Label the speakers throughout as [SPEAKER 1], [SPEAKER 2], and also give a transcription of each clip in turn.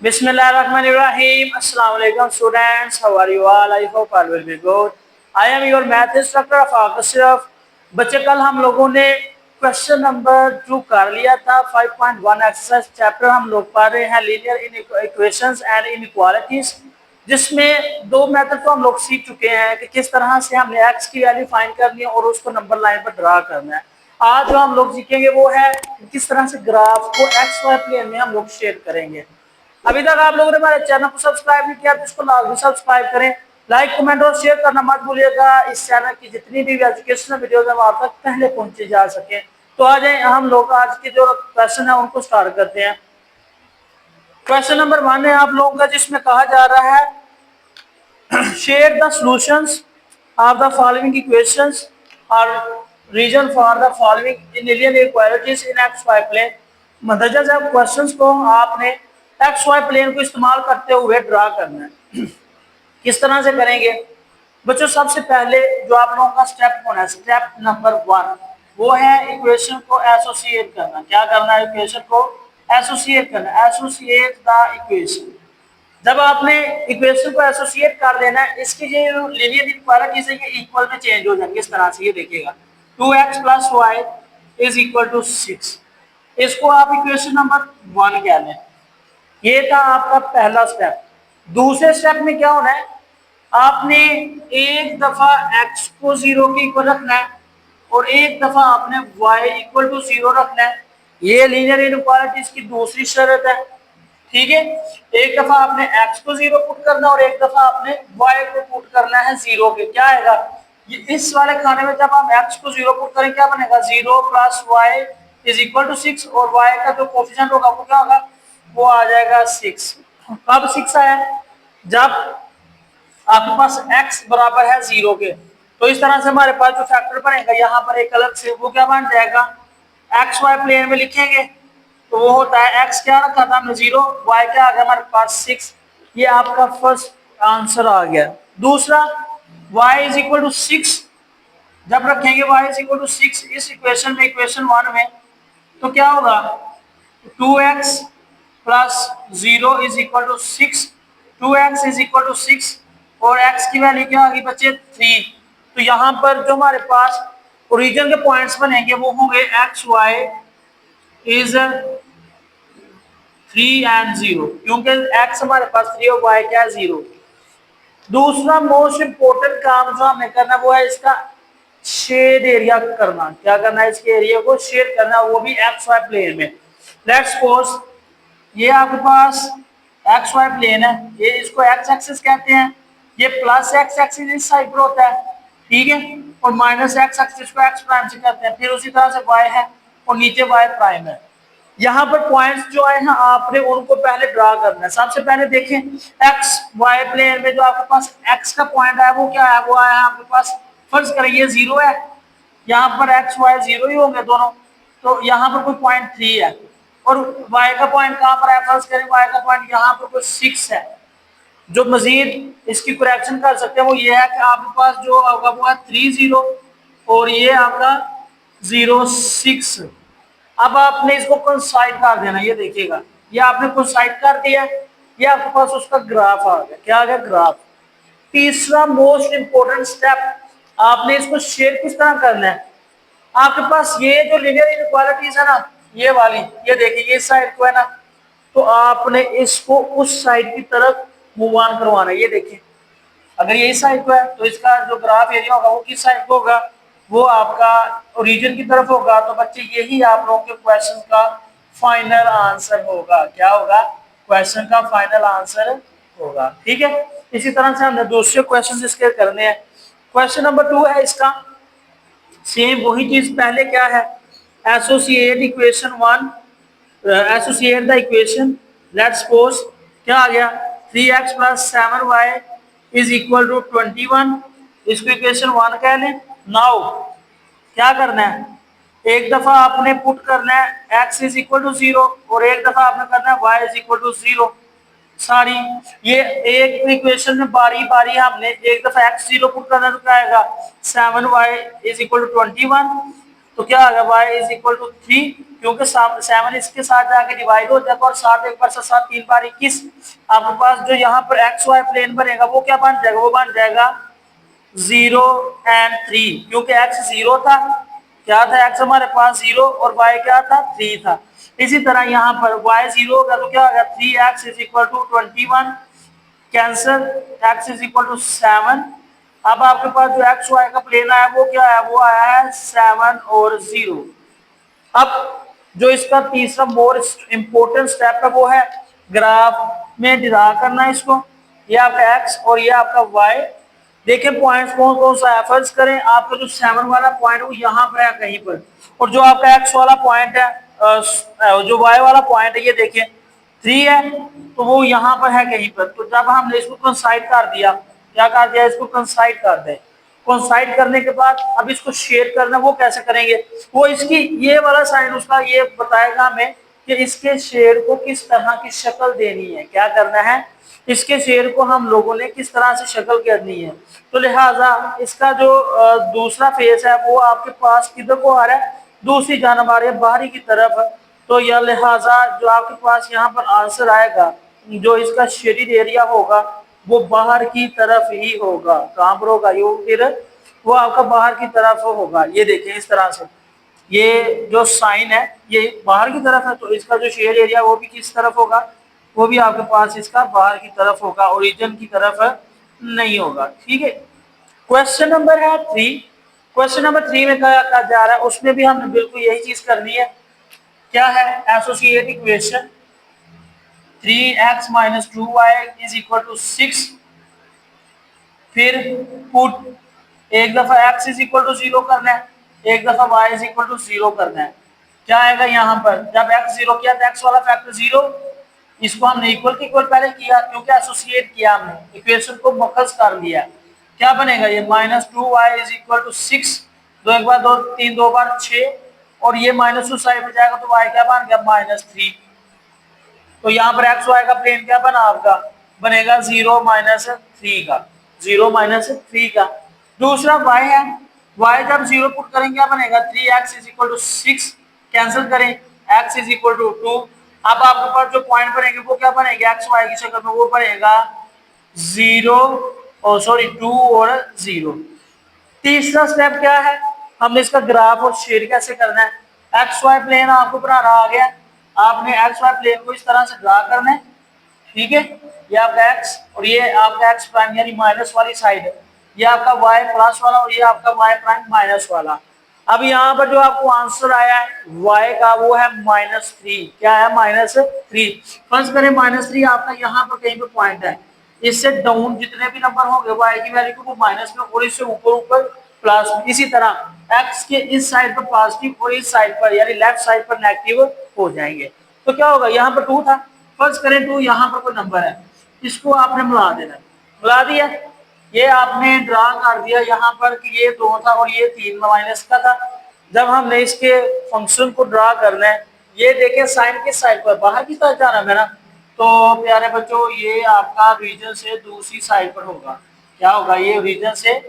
[SPEAKER 1] Bismillahirrahmanirrahim. Assalamu alaikum students. How are you all? I hope all will be good. I am your math instructor Faqat Ashraf. बच्चे कल हम लोगों ने question number 2 कर लिया था 5.1 एक्सरसाइज चैप्टर हम लोग पढ़ रहे हैं लीनियर इक्वेशंस एंड इनइक्वालिटीज जिसमें दो मेथड तो हम लोग सीख चुके हैं कि किस तरह से हमने एक्स की वैल्यू फाइंड करनी है और उसको नंबर लाइन पर ड्रा करना है। आज जो हम लोग सीखेंगे वो है किस तरह से ग्राफ को एक्स वाई प्लेन में हम लोग शेयर करेंगे। अभी तक आप लोगों ने हमारे चैनल को सब्सक्राइब नहीं किया तो इसको लाजमी सब्सक्राइब करें, लाइक कमेंट और शेयर करना मत भूलिएगा। इस चैनल की जितनी भी एजुकेशनल वीडियोस हैं आप तक पहले पहुंचे जा सके। तो आ जाए हम लोग आज के जो क्वेश्चन है उनको स्टार्ट करते हैं। क्वेश्चन नंबर 1 है आप लोगों का जिसमें कहा जा रहा है share the solutions of the following equations और region for the following linear equalities in x y plane. मतलब जब क्वेश्चंस को आपने एक्स वाई प्लेन को इस्तेमाल करते हुए ड्रा करना है। किस तरह से करेंगे बच्चों? सबसे पहले जो आप लोगों का स्टेप होना है, स्टेप नंबर 1 वो है इक्वेशन को एसोसिएट करना। क्या करना है? इक्वेशन को एसोसिएट करना। Associate the equation. जब आपने इक्वेशन को एसोसिएट कर देना है, इसकी जो लीनियर इक्वालिटीज है ये इक्वल में चेंज हो जाएंगे। इस तरह से ये देखिएगा 2x plus y is equal to 6। इसको आप इक्वेशन नंबर 1 कह लें। ये था आपका पहला स्टेप। दूसरे स्टेप में क्या होना है? आपने एक दफा x को 0 के इक्वल रखना है और एक दफा आपने y इक्वल टू 0 रखना है। ये लीनियर इनइक्वालिटीज की दूसरी शर्त है। ठीक है, एक दफा आपने x को 0 पुट करना और एक दफा आपने y को पुट करना है 0 के। क्या आएगा? ये इस वाले खाने में जब हम x को 0 पुट करें क्या बनेगा? 0 plus y is equal to 6 और y का जो कोफिशिएंट होगा वो क्या होगा? वो आ जाएगा 6। कब 6 आया? जब आपके पास x बराबर है 0 के। तो इस तरह से हमारे पास जो फैक्टर बनेगा यहाँ पर एक अलग से वो क्या बन जाएगा? एक्स वाई प्लेन में लिखेंगे तो वो होता है x क्या रखा था हमने 0, y क्या आ गया हमारे पास 6। ये आपका फर्स्ट आंसर आ गया। दूसरा y इज इक्वल टू 6 जब रखेंगे y इज इक्वल टू 6 इस इक्वेशन में, इक्वेशन 1 में, तो क्या होगा? 2x plus 0 is equal to 6। 2x is equal to 6 और x की वैल्यू क्या आ गई बच्चे? 3। तो यहाँ पर जो हमारे पास ओरिजिन के पॉइंट्स बनेंगे वो होंगे x y इज 3 एंड 0 क्योंकि x हमारे पास 3 और y क्या है 0। दूसरा मोस्ट इंपोर्टेंट काम जो हमें करना वो है इसका शेड एरिया करना। क्या करना है? इसके एरिया को शेड करना, वो भी एक्स वाई प्लेन में। लेट्स सपोज ये आपके पास एक्स वाई प्लेन है, ये इसको एक्स एक्सिस कहते हैं, ये प्लस एक्स एक्सिस इस साइड पर होता है, ठीक है, और माइनस एक्स एक्सिस को एक्स प्राइम से कहते हैं। फिर उसी तरह से वाई है और नीचे वाई प्राइम है। यहाँ पर पॉइंट्स जो है ना आपने उनको पहले ड्रा करना है। सबसे पहले देखें एक्स वाई प्लेन में जो आपके पास एक्स का पॉइंट है वो क्या है? वो आया आपके पास, फर्ज करें ये 0 है, यहाँ पर एक्स वाई 0 ही होंगे दोनों, तो यहाँ पर कोई पॉइंट 3 है और वाई का पॉइंट कहाँ पर है? फर्ज करें वाई का पॉइंट यहाँ पर कोई 6 है। जो मजीद इसकी करेक्शन कर सकते हैं वो ये है कि आपके पास जो होगा वो है 3 0 और ये आपका 0 6। अब आपने इसको कंसाइड कर देना। ये देखिएगा ये आपने कंसाइड कर दिया, ये आपके पास उसका ग्राफ आ गया। क्या आ गया? ग्राफ। तीसरा मोस्ट इंपोर्टेंट स्टेप, आपने इसको शेयर किस तरह करना है? आपके पास ये जो लीनियर इनइक्वालिटीज है ना, ये वाली, ये देखिए इस साइड को है ना, तो आपने इसको उस साइड की तरफ मूव ऑन करवाना है। ये देखिए अगर ये इस साइड को है तो इसका जो ग्राफ एरिया होगा वो किस साइड को होगा? वो आपका ओरिजिन की तरफ होगा। तो बच्चे यही आप लोगों के क्वेश्चन का फाइनल आंसर होगा। क्या होगा? क्वेश्चन का फाइनल आंसर होगा। ठीक है, इसी तरह से हमने दूसरे क्वेश्चन इसके करने हैं। क्वेश्चन नंबर 2 है इसका सेम वही चीज। पहले क्या है? Associate equation 1, associate the equation. Let's suppose क्या आ गया? 3x plus 7y is equal to 21। इसको इक्वेशन 1 कह लें। नाउ क्या करना है? एक दफा आपने पुट करना है x इज इक्वल टू 0 और एक दफा आपने करना है y इज इक्वल टू 0। सारी ये एक इक्वेशन में बारी बारी हमने एक दफा x 0 पुट करना तो क्या आएगा? 7y is equal to 21। तो क्या आ गया y इज इक्वल टू 3, क्योंकि 7 इसके साथ जाके डिवाइड हो जाएगा और 7 एक बार से 7 3 बार 21। आपके पास जो यहाँ पर एक्स वाई प्लेन बनेगा वो क्या बन जाएगा, वो बन जाएगा 0 एंड 3, क्योंकि x 0 था, क्या था x हमारे पास 0 और y क्या था 3 था। इसी तरह यहाँ पर y 0 होगा तो क्या होगा 3x is equal to 21, cancel, x is equal to 7। अब आपके पास जो एक्स वाई का प्लेन आया वो क्या है, वो आया है 7 और 0। अब जो इसका तीसरा मोस्ट इंपोर्टेंट स्टेप है वो है ग्राफ में ड्रा करना है इसको। ये आपका एक्स और ये आपका वाई। देखें पॉइंट्स कौन कौन सा है, फर्ज करें आपका जो 7 वाला पॉइंट वो यहाँ पर है कहीं पर, और जो आपका एक्स वाला पॉइंट है जो वाई वाला पॉइंट है ये देखें 3 है, तो वो यहाँ पर है कहीं पर। तो जब हमने इसको कंसाइड कर दिया, क्या कर दिया, इसको कंसाइड कर दे। कंसाइड करने के बाद अब इसको शेयर करना वो कैसे करेंगे, वो इसकी ये वाला साइन उसका ये बताएगा हमें कि इसके शेयर को किस तरह की शक्ल देनी है, क्या करना है, इसके शेयर को हम लोगों ने किस तरह से शक्ल करनी है। तो लिहाजा इसका जो दूसरा फेस है वो आपके पास किधर को आ रहा है, दूसरी जानब आ रही है बाहरी की तरफ। तो यह लिहाजा जो आपके पास यहाँ पर आंसर आएगा, जो इसका शेडिड एरिया होगा वो बाहर की तरफ ही होगा। कहां पर होगा, ये फिर वो आपका बाहर की तरफ होगा। ये देखिए इस तरह से ये जो साइन है ये बाहर की तरफ है, तो इसका जो शेड एरिया वो भी किस तरफ होगा, वो भी आपके पास इसका बाहर की तरफ होगा, ओरिजिन की तरफ नहीं होगा। ठीक है, क्वेश्चन नंबर है 3। क्वेश्चन नंबर 3 में क्या कहा जा रहा है, उसमें भी हमने बिल्कुल यही चीज करनी है। क्या है, associate equation 3x minus 2y is equal to 6, फिर पुट एक दफा x इज इक्वल टू 0 करना है, एक दफा y इज इक्वल टू 0 करना है। क्या आएगा यहाँ पर, जब x 0 किया तो x वाला फैक्टर 0, इसको हमने इक्वल के इक्वल पहले किया क्योंकि एसोसिएट किया हमने, इक्वेशन को मखज कर लिया। क्या बनेगा ये minus 2y is equal to 6, दो एक बार 2 3 2 बार 6, और ये माइनस 2 साइड में जाएगा तो y क्या बन गया माइनस 3। तो यहाँ पर एक्स वाई का प्लेन क्या बना आपका, बनेगा 0 माइनस 3 का, 0 माइनस 3 का। दूसरा y है, y जब 0 पुट करेंगे क्या बनेगा 3x is equal to 6, cancel करें x इज इक्वल टू 2। अब आपके पास जो पॉइंट बनेंगे वो क्या बनेंगे, एक्स वाई की शक्ल में, वो बनेगा 0 और सॉरी 2 और 0। तीसरा स्टेप क्या है, हमने इसका ग्राफ और शेड कैसे करना है। एक्स वाई प्लेन आपको बनाना आ गया, आपने एक्स वाई प्लेन को इस तरह से ड्रा करना है। ठीक है, ये आपका एक्स और ये आपका एक्स प्राइम यानी माइनस वाली साइड है, ये आपका वाई प्लस वाला और ये आपका वाई प्राइम माइनस वाला। अब यहाँ पर जो आपको आंसर आया है y का वो है -3। क्या है -3। फर्ज करें -3 आपका यहाँ पर कहीं पे पॉइंट है, इससे डाउन जितने भी नंबर होंगे y की वैल्यू को वो माइनस में और इससे ऊपर ऊपर प्लस। इसी तरह x के इस साइड पर पॉजिटिव और इस साइड पर यानी लेफ्ट साइड पर नेगेटिव हो जाएंगे। तो क्या होगा, यहाँ पर 2 था, फर्ज करें 2 यहाँ पर कोई नंबर है, इसको आपने मिला देना, मिला दिया, ये आपने ड्रा कर दिया यहाँ पर कि ये 2 था और ये 3 माइनस का था। जब हमने इसके फंक्शन को ड्रा करना है, ये देखें साइन किस साइड पर, बाहर की तरफ जाना है ना, तो प्यारे बच्चों ये आपका रीजन से दूसरी साइड पर होगा। क्या होगा, ये रीजन से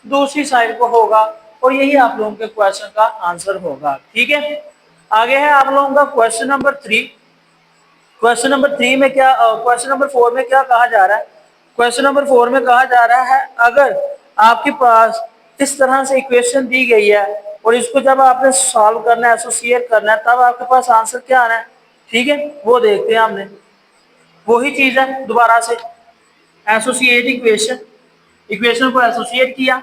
[SPEAKER 1] दूसरी साइड पर होगा और यही आप लोगों के क्वेश्चन का आंसर होगा। ठीक है, आगे है आप लोगों का क्वेश्चन नंबर 3। क्वेश्चन नंबर 3 में क्या, क्वेश्चन नंबर 4 में क्या कहा जा रहा है, क्वेश्चन नंबर 4 में कहा जा रहा है अगर आपके पास इस तरह से इक्वेशन दी गई है और इसको जब आपने सॉल्व करना है, एसोसिएट करना है, तब आपके पास आंसर क्या आना है। ठीक है, वो देखते हैं। हमने वही चीज है, दोबारा से एसोसिएट इक्वेशन, इक्वेशन को एसोसिएट किया,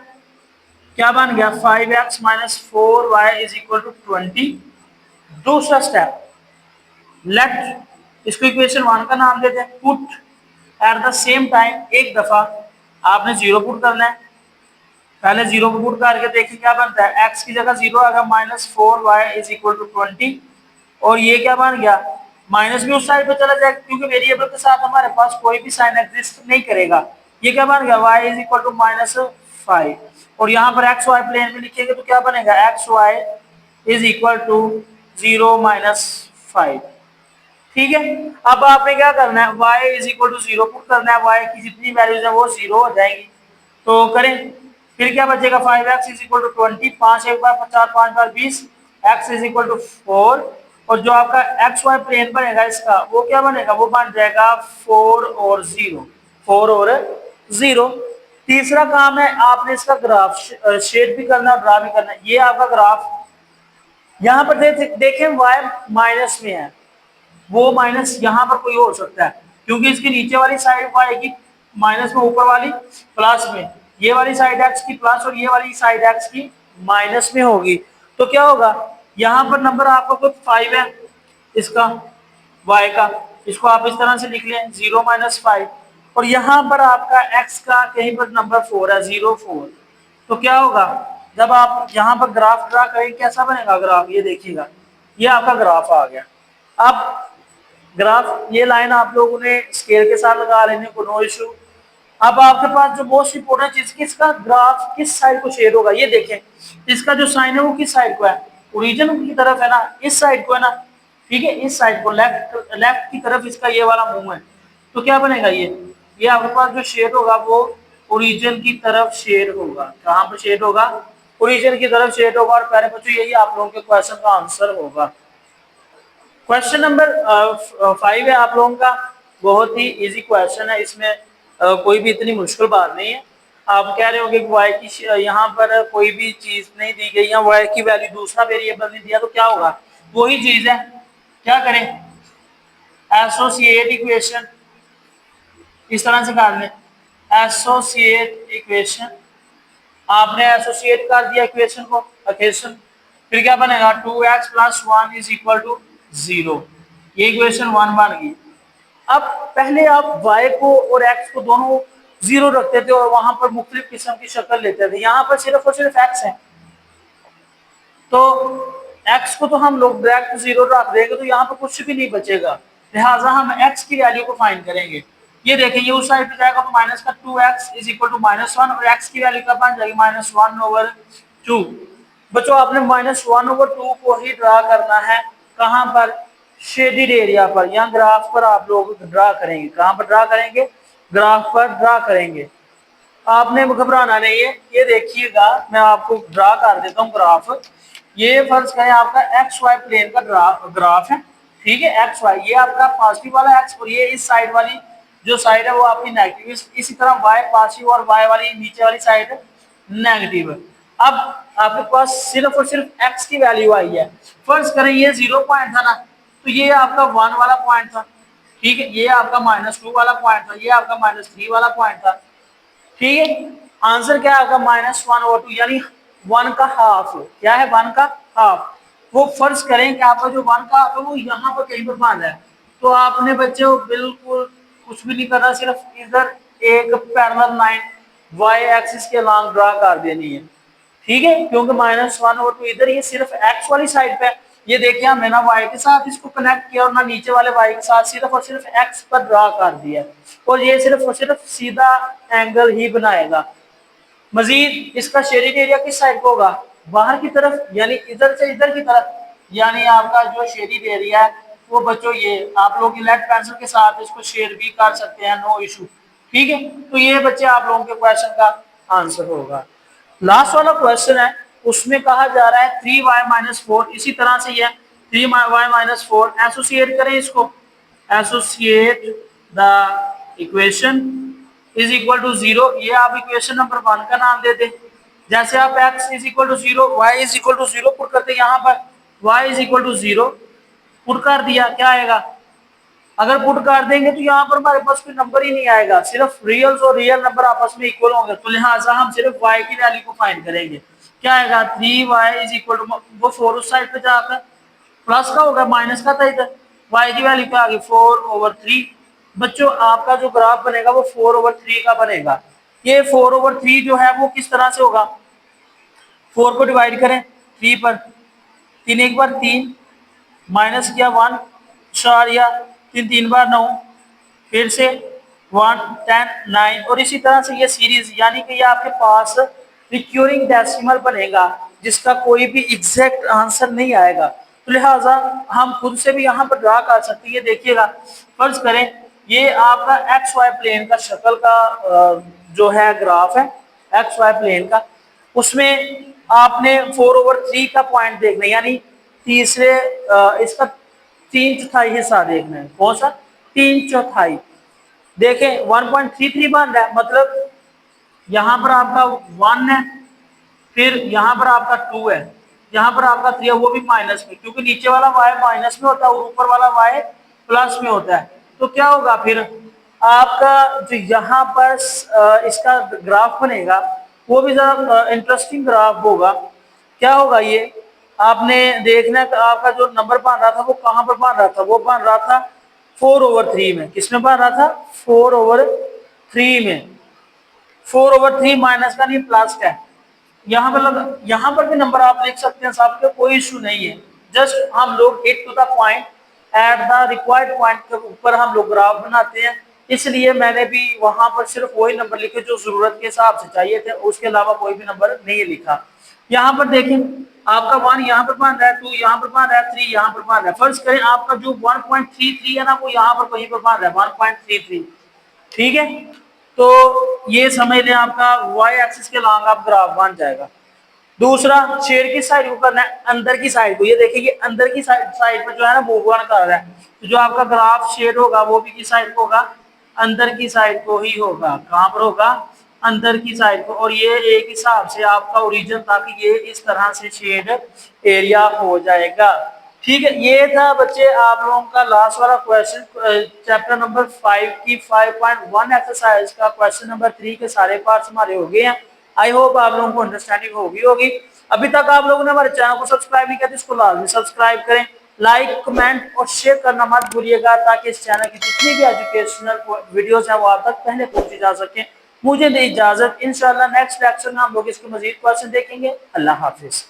[SPEAKER 1] क्या बन गया 5x minus 4y is equal to 20। दूसरा स्टेप, लेट इसको इक्वेशन 1 का नाम देते हैं, put at the same time एक दफा आपने 0 पुट करना है, पहले 0 को पुट करके देखिए क्या बनता है, x की जगह 0 आ गया -4y इज इक्वल टू 20, और ये क्या बन गया माइनस भी उस साइड पे चला जाएगा क्योंकि वेरिएबल के साथ हमारे पास कोई भी साइन एग्जिस्ट नहीं करेगा। ये क्या बन गया y इज इक्वल टू -5, और यहाँ पर एक्स वाई प्लेन में लिखेंगे तो क्या बनेगा x y is equal to 0 -5। ठीक है, अब आपने क्या करना है, y is equal to 0 put करना है, y की जितनी वैल्यूज है वो 0 हो जाएंगी। तो करें, फिर क्या बचेगा 5x इज इक्वल टू 20, 5 एक बार 4 5 बार 20, x इज इक्वल टू 4, और जो आपका एक्स वाई प्लेन बनेगा इसका वो क्या बनेगा, वो बन जाएगा 4 और 0, 4 और 0। तीसरा काम है आपने इसका ग्राफ शेड भी करना, ड्रा भी करना। ये आपका ग्राफ यहाँ पर देखें y माइनस में है, वो माइनस यहाँ पर कोई हो सकता है क्योंकि इसकी नीचे वाली साइड y की माइनस में, ऊपर वाली प्लस में, ये वाली साइड x की प्लस और ये वाली साइड x की माइनस में होगी। तो क्या होगा, यहाँ पर नंबर आपका कोई 5 है इसका y का, इसको आप इस तरह से लिख लें 0 माइनस 5, और यहाँ पर आपका x का कहीं पर नंबर 4 है 0 4। तो क्या होगा, जब आप यहाँ पर ग्राफ ड्रा करेंगे कैसा बनेगा ग्राफ, ये देखिएगा, ये आपका ग्राफ आ गया। अब ग्राफ, ये लाइन आप लोगों ने स्केल के साथ लगा लेने को, नो इशू। अब आपके पास जो मोस्ट इंपोर्टेंट चीज की, इसका ग्राफ किस साइड को शेड होगा, ये देखें इसका जो साइन है वो किस साइड को है, ओरिजिन की तरफ है ना, इस साइड को है ना, ठीक है, इस साइड को, लेफ्ट लेफ्ट की तरफ इसका ये वाला मुंह है। तो क्या बनेगा, ये आपके पास जो शेड होगा वो ओरिजिन की तरफ शेड होगा। कहाँ पर शेड होगा, ओरिजिन की तरफ शेड होगा। और प्यारे बच्चों यही आप लोगों के क्वेश्चन का आंसर होगा। क्वेश्चन नंबर 5 है आप लोगों का, बहुत ही इजी क्वेश्चन है, इसमें कोई भी इतनी मुश्किल बात नहीं है। आप कह रहे होंगे कि y की यहाँ पर कोई भी चीज नहीं दी गई, या y की वैल्यू दूसरा वेरिएबल नहीं दिया, तो क्या होगा, वही चीज है, क्या करें, एसोसिएट इक्वेशन, इस तरह से कर लें, एसोसिएट इक्वेशन। आपने एसोसिएट कर दिया इक्वेशन को, इक्वेशन, फिर क्या बनेगा 2x plus 1 is equal to 0, ये इक्वेशन 1 बन गई। अब पहले आप y को और x को दोनों 0 रखते थे और वहां पर मुख्तलिफ किस्म की शक्ल लेते थे, यहाँ पर सिर्फ और सिर्फ x है, तो x को तो हम लोग डायरेक्ट 0 रख देंगे तो यहाँ पर कुछ भी नहीं बचेगा, लिहाजा हम x की वैल्यू को फाइंड करेंगे। ये देखें, ये उस साइड पे जाएगा तो माइनस का 2x इज इक्वल टू -1, और x की वैल्यू क्या बन जाएगी -1/2। बच्चों आपने -1/2 को ही ड्रा करना है, कहां पर, शेडिड एरिया पर, यहाँ ग्राफ पर आप लोग ड्रा करेंगे। कहां पर ड्रा करेंगे, ग्राफ पर ड्रा करेंगे, आपने घबराना नहीं है। ये देखिएगा मैं आपको ड्रा कर देता हूँ ग्राफ। ये फर्ज करें आपका एक्स वाई प्लेन का ग्राफ है, ठीक है, एक्स वाई, ये आपका पॉजिटिव वाला एक्स, और ये इस साइड वाली जो साइड है वो आपकी नेगेटिव, इसी तरह वाई पॉजिटिव और वाई वाली नीचे वाली साइड नेगेटिव है। अब आपके पास सिर्फ और सिर्फ एक्स की वैल्यू आई है। फर्ज करें ये 0 पॉइंट था ना, तो ये आपका 1 वाला पॉइंट था, ठीक है, ये आपका -2 वाला पॉइंट था, ये आपका -3 वाला पॉइंट था, ठीक है। आंसर क्या है आपका -1/2, यानी 1 का हाफ। क्या है, 1 का हाफ। वो फर्ज करें कि आपका जो 1 का हाफ है वो यहाँ पर कहीं पर बांधा है, तो आपने बच्चों बिल्कुल कुछ भी नहीं करना, सिर्फ इधर एक पैरेलल लाइन y एक्सिस के लॉन्ग ड्रा कर देनी है, ठीक है, क्योंकि -1/2 इधर, ये सिर्फ x वाली साइड पे। ये देखिए हमने ना y के साथ इसको कनेक्ट किया और ना नीचे वाले y के साथ, सिर्फ और सिर्फ x पर ड्रा कर दिया, और ये सिर्फ और सिर्फ सीधा एंगल ही बनाएगा। मजीद इसका शेडिंग एरिया किस साइड को होगा, बाहर की तरफ, यानी इधर से इधर की तरफ, यानी आपका जो शेडिंग एरिया है वो बच्चों, ये आप लोग लेड पेंसिल के साथ इसको शेड भी कर सकते हैं, नो इशू, ठीक है। तो ये बच्चे आप लोगों के क्वेश्चन का आंसर होगा। लास्ट वाला क्वेश्चन है, उसमें कहा जा रहा है 3y-4, इसी तरह से ये 3y-4, एसोसिएट करें इसको, associate the equation is equal to 0, ये आप इक्वेशन नंबर 1 का नाम दे दें। जैसे आप x is equal to 0, y is equal to 0 put करते, यहाँ पर y is equal to 0 put कर दिया, क्या आएगा, अगर पुट कर देंगे तो यहाँ पर हमारे पास कोई नंबर ही नहीं आएगा, सिर्फ रियल और रियल नंबर आपस में इक्वल होंगे, तो लिहाजा हम सिर्फ y की वैल्यू को फाइंड करेंगे। क्या आएगा, 3y इज इक्वल टू, वो 4 उस साइड पे जाकर प्लस का होगा, माइनस का था इधर, y की वैल्यू क्या आ गई 4/3। बच्चों आपका जो ग्राफ बनेगा वो 4/3 का बनेगा। ये 4/3 जो है वो किस तरह से होगा, 4 को डिवाइड करें 3 पर, 3 एक बार 3, माइनस किया 1, 4 या 3 3 बार 9, फिर से 1 10 9, और इसी तरह से ये सीरीज, यानी कि ये आपके पास रिक्यूरिंग डेसिमल बनेगा जिसका कोई भी एग्जैक्ट आंसर नहीं आएगा। तो लिहाजा हम खुद से भी यहाँ पर ड्रा कर सकते हैं। ये देखिएगा, फर्ज करें ये आपका एक्स वाई प्लेन का शक्ल का जो है ग्राफ है, एक्स वाई प्लेन का, उसमें आपने 4/3 का पॉइंट देखना है, यानी तीसरे इसका 3/4 हिस्सा देखना है। कौन सा? 3/4। देखें 1.33 बन रहा है, मतलब यहां पर आपका 1 है, फिर यहां पर आपका 2 है, यहां पर आपका 3 है, वो भी माइनस में, क्योंकि नीचे वाला y माइनस में होता है और ऊपर वाला y प्लस में होता है। तो क्या होगा फिर आपका जो यहाँ पर इसका ग्राफ बनेगा वो भी जरा इंटरेस्टिंग ग्राफ होगा। क्या होगा ये आपने देखना, आपका जो नंबर बन रहा था वो कहां पर बन रहा था? वो बन रहा था 4/3 में। किसमें बन रहा था? 4/3 में। 4/3 माइनस का नहीं, प्लस का है। यहाँ पर भी नंबर आप लिख सकते हैं, साहब के कोई इशू नहीं है। जस्ट हम लोग hit to the point at the required point के ऊपर हम लोग ग्राफ बनाते हैं, इसलिए मैंने भी वहां पर सिर्फ वही नंबर लिखे जो जरूरत के हिसाब से चाहिए थे, उसके अलावा कोई भी नंबर नहीं लिखा। यहाँ पर देखें आपका 1 यहाँ पर बन रहा है, 2 यहाँ पर बन रहा है, 3 यहाँ पर बन रहा है। फर्ज करें आपका जो 1.33 है ना, वो यहाँ पर कहीं पर बन रहा है 1.33। ठीक है, तो ये समझ लें आपका y एक्सिस के लॉन्ग आप ग्राफ बन जाएगा। दूसरा शेयर की साइड को करना है, अंदर की साइड को। ये देखिए ये अंदर की साइड पर जो है ना वो वन कर रहा है, तो जो आपका ग्राफ शेड होगा वो भी किस साइड को होगा? अंदर की साइड को ही होगा। कहां पर होगा? अंदर की साइड को। और ये एक हिसाब से आपका ओरिजिन, ताकि ये इस तरह से शेड एरिया हो जाएगा। ठीक है, ये था बच्चे आप लोगों का लास्ट वाला क्वेश्चन, चैप्टर नंबर 5 की 5.1 एक्सरसाइज का क्वेश्चन नंबर 3 के सारे पार्ट्स हमारे हो गए हैं। आई होप आप लोगों को अंडरस्टैंडिंग होगी। अभी तक आप लोगों ने हमारे चैनल को सब्सक्राइब नहीं किया तो इसको लाजमी सब्सक्राइब करें, लाइक कमेंट और शेयर करना मत भूलिएगा, ताकि इस चैनल की जितनी भी एजुकेशनल वीडियोस हैं वो आप तक पहले पहुंची जा सके। मुझे दे इजाजत, इंशाल्लाह नेक्स्ट लेक्चर में हम लोग इसके मजीद क्वेश्चन देखेंगे। अल्लाह हाफिज।